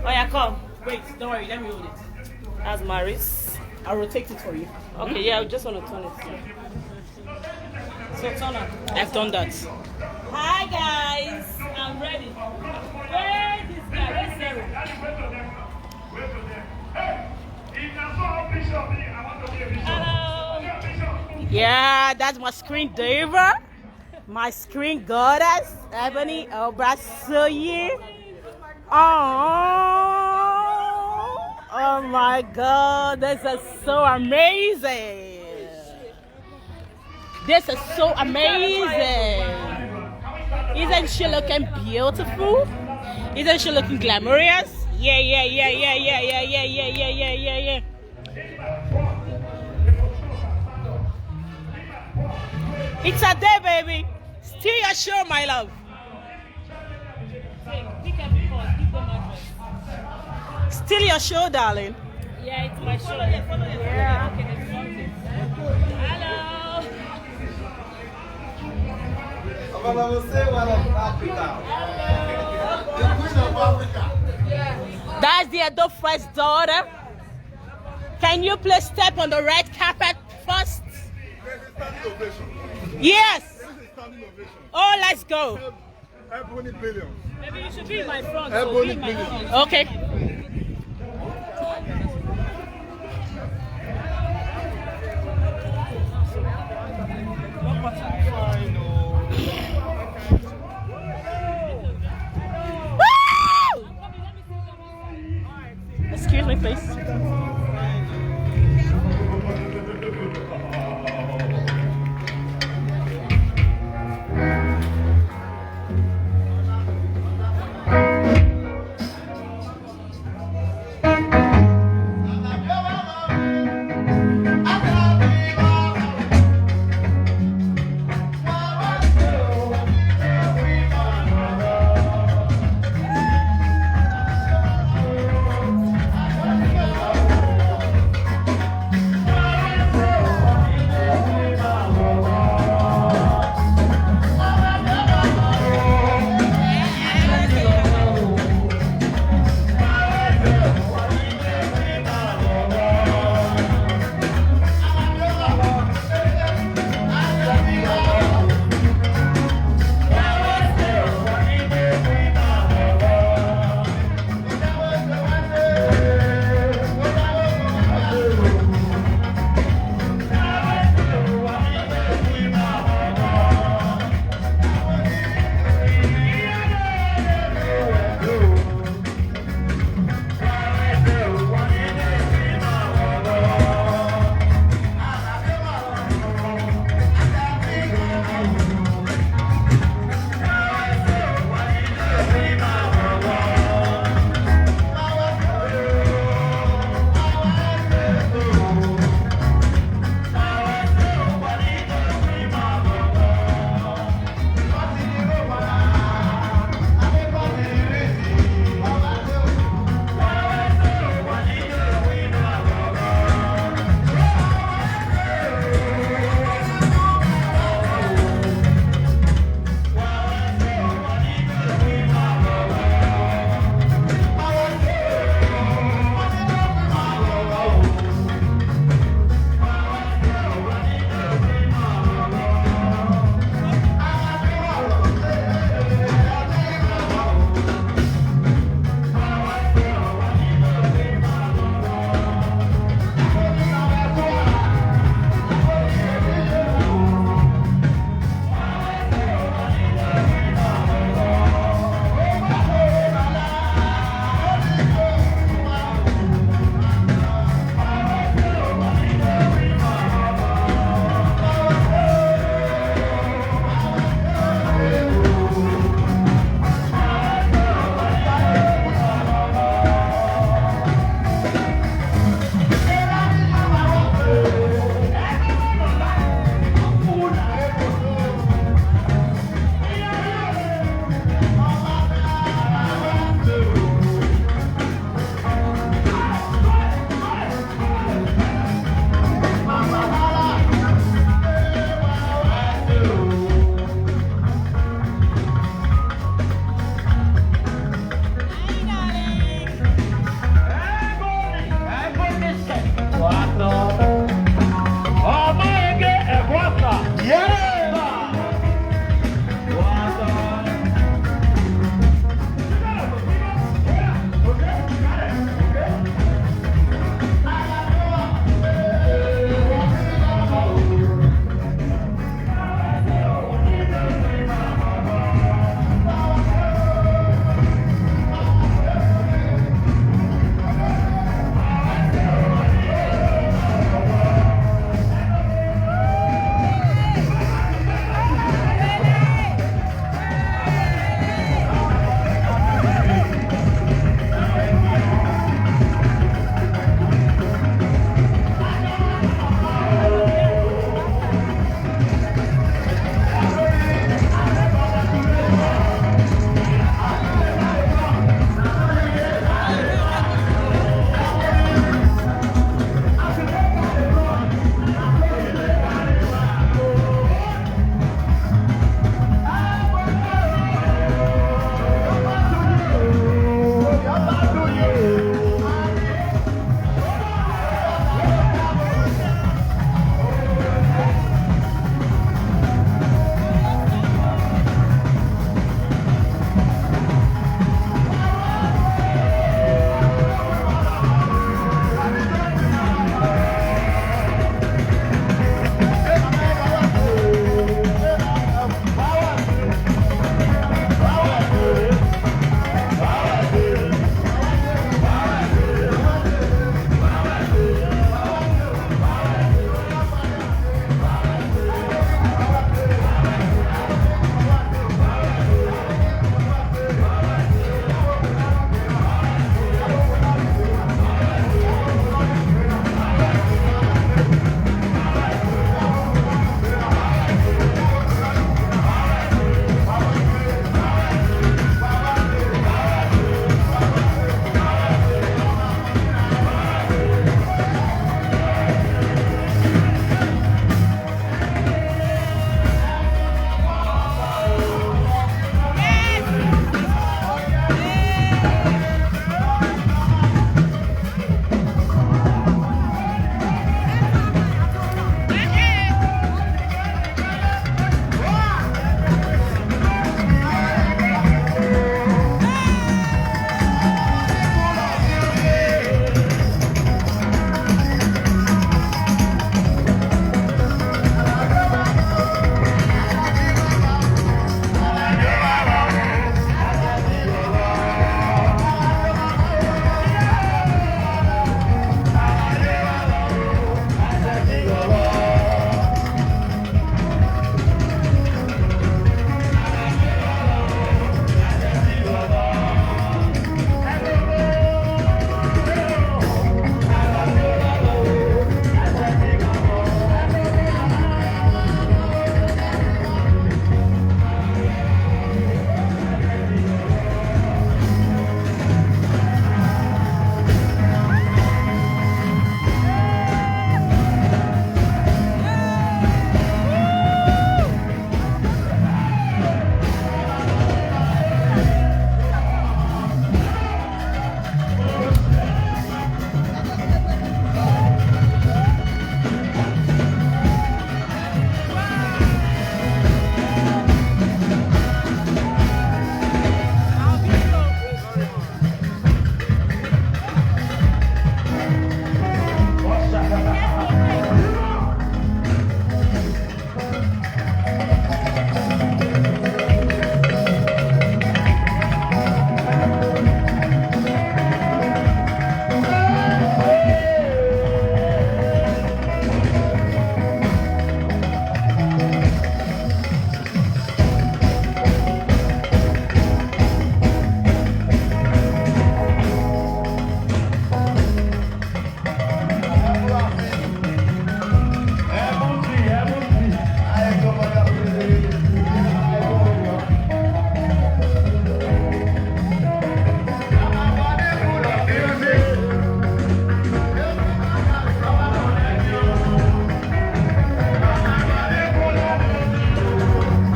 Oh yeah, come. Wait, don't worry, let me hold it. That's Maris. I'll rotate it for you. Okay, yeah, I just want to turn it. So turn it. I've done that. Hi guys, I'm ready. Where is this guy? Where's Sarah? Hello. Yeah, that's my screen diva. My screen goddess, Ebony Obrasoye. Oh my God, this is so amazing. This is so amazing. Isn't she looking beautiful? Isn't she looking glamorous? Yeah. It's a day, baby. Still your show, my love. Still your show, darling. Yeah, it's my show. Yeah. Hello. That's the Ado first daughter. Can you please step on the red carpet first? Yes. Oh, let's go. Ebony Billions. Maybe you should be in my front. Ebony be in my Billions. front. Okay. Woo! Excuse me, please. Bye.